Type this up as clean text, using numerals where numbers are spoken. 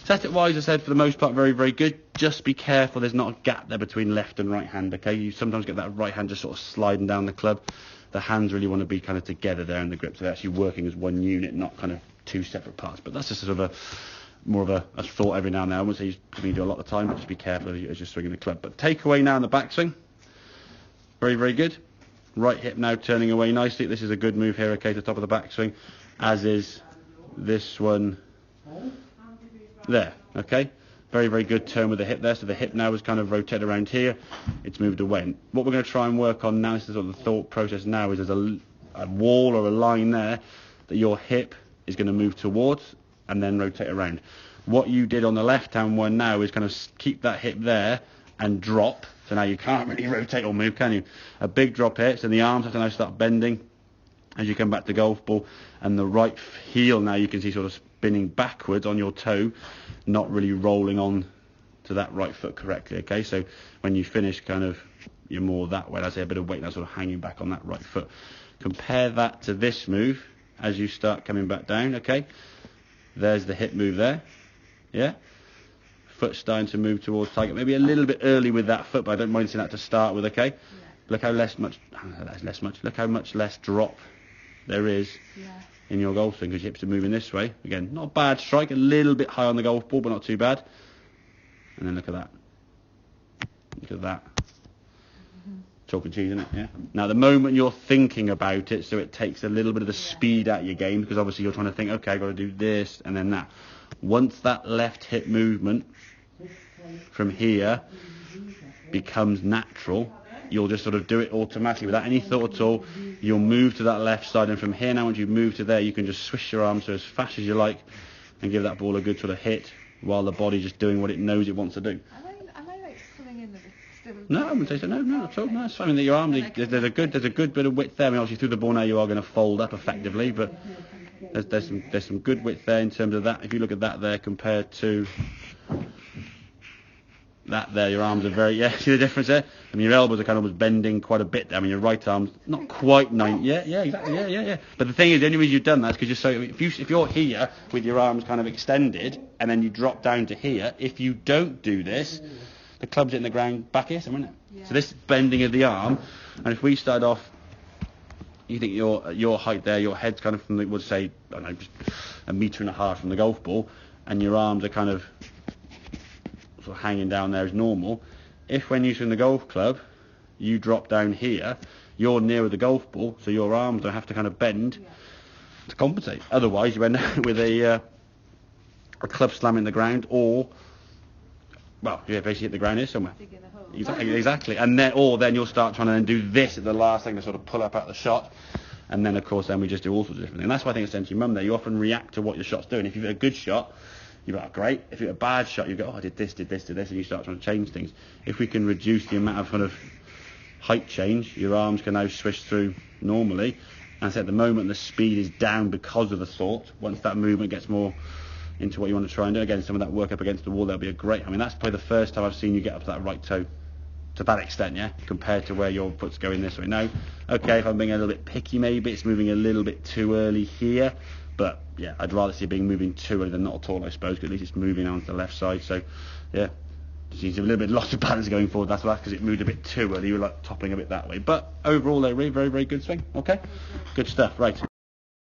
Set it wise, I said, for the most part, very, very good. Just be careful there's not a gap there between left and right hand, okay? You sometimes get that right hand just sort of sliding down the club. The hands really want to be kind of together there in the grip, so they're actually working as one unit, not kind of two separate parts. But that's just sort of more of a thought every now and then. I wouldn't say you do a lot of the time, but just be careful as you're swinging the club. But take away now in the backswing. Very, very good. Right hip now turning away nicely. This is a good move here, okay, to the top of the backswing, as is this one there, okay? Very, very good turn with the hip there. So the hip now is kind of rotated around here. It's moved away. And what we're going to try and work on now, this is sort of the thought process now, is there's a wall or a line there that your hip is going to move towards and then rotate around. What you did on the left-hand one now is kind of keep that hip there and drop. So now you can't really rotate or move, can you? A big drop here, so the arms have to now start bending as you come back to golf ball, and the right heel now you can see sort of spinning backwards on your toe, not really rolling on to that right foot correctly, okay? So when you finish, kind of, you're more that way. I'd say a bit of weight now sort of hanging back on that right foot. Compare that to this move as you start coming back down, okay? There's the hip move there, yeah? Foot starting to move towards target, maybe a little bit early with that foot, but I don't mind seeing that to start with, okay? Yeah. Look how look how much less drop there is in your golf swing, because your hips are moving this way. Again, not a bad strike, a little bit high on the golf ball, but not too bad. And then look at that. Look at that. Chalk and cheese, isn't it? Yeah. Now, the moment you're thinking about it, so it takes a little bit of the speed out of your game, because obviously you're trying to think, okay, I've got to do this and then that. Once that left hip movement from here becomes natural, you'll just sort of do it automatically without any thought at all. You'll move to that left side, and from here now, once you move to there, you can just swish your arms as fast as you like and give that ball a good sort of hit while the body's just doing what it knows it wants to do. Am I like pulling in the still? No, I wouldn't say so. No, at all. No, it's fine. I mean, your arms, there's a good bit of width there. I mean, obviously through the ball now you are going to fold up effectively, but there's some good width there in terms of that. If you look at that there compared to that there, your arms are very, see the difference there? I mean, your elbows are kind of almost bending quite a bit. I mean, your right arm's not quite 90. Yeah, exactly. Yeah. But the thing is, the only reason you've done that is because if you're here with your arms kind of extended and then you drop down to here, if you don't do this, the club's hitting the ground back here somewhere, isn't it? Yeah. So this bending of the arm, and if we start off, you think your height there, your head's kind of from, we'll say, I don't know, just 1.5 meters from the golf ball, and your arms are kind of sort of hanging down there as normal. If when you swing the golf club, you drop down here, you're nearer the golf ball, so your arms don't have to kind of bend to compensate. Otherwise, you end up with a club slamming the ground, or, well, you basically hit the ground here somewhere. Exactly. And then you'll start trying to then do this at the last thing to sort of pull up out the shot. And then, of course, then we just do all sorts of different things. And that's why I think it's essentially mum there. You often react to what your shot's doing. If you've got a good shot, you go, oh, great. If you've got a bad shot, you go, oh, I did this, and you start trying to change things. If we can reduce the amount of kind of height change, your arms can now swish through normally. And so at the moment, the speed is down because of the thought. Once that movement gets more into what you want to try and do, again, some of that work up against the wall, that'll be a great, I mean, that's probably the first time I've seen you get up to that right toe to that extent, yeah, compared to where your foot's going this way. Now, okay, if I'm being a little bit picky, maybe it's moving a little bit too early here, but yeah, I'd rather see it being moving too early than not at all, I suppose, because at least it's moving on to the left side. So yeah, just seems a little bit lost of balance going forward. That's why, because it moved a bit too early. You were like toppling a bit that way, but overall, they're really very, very good swing. Okay, good stuff. Right.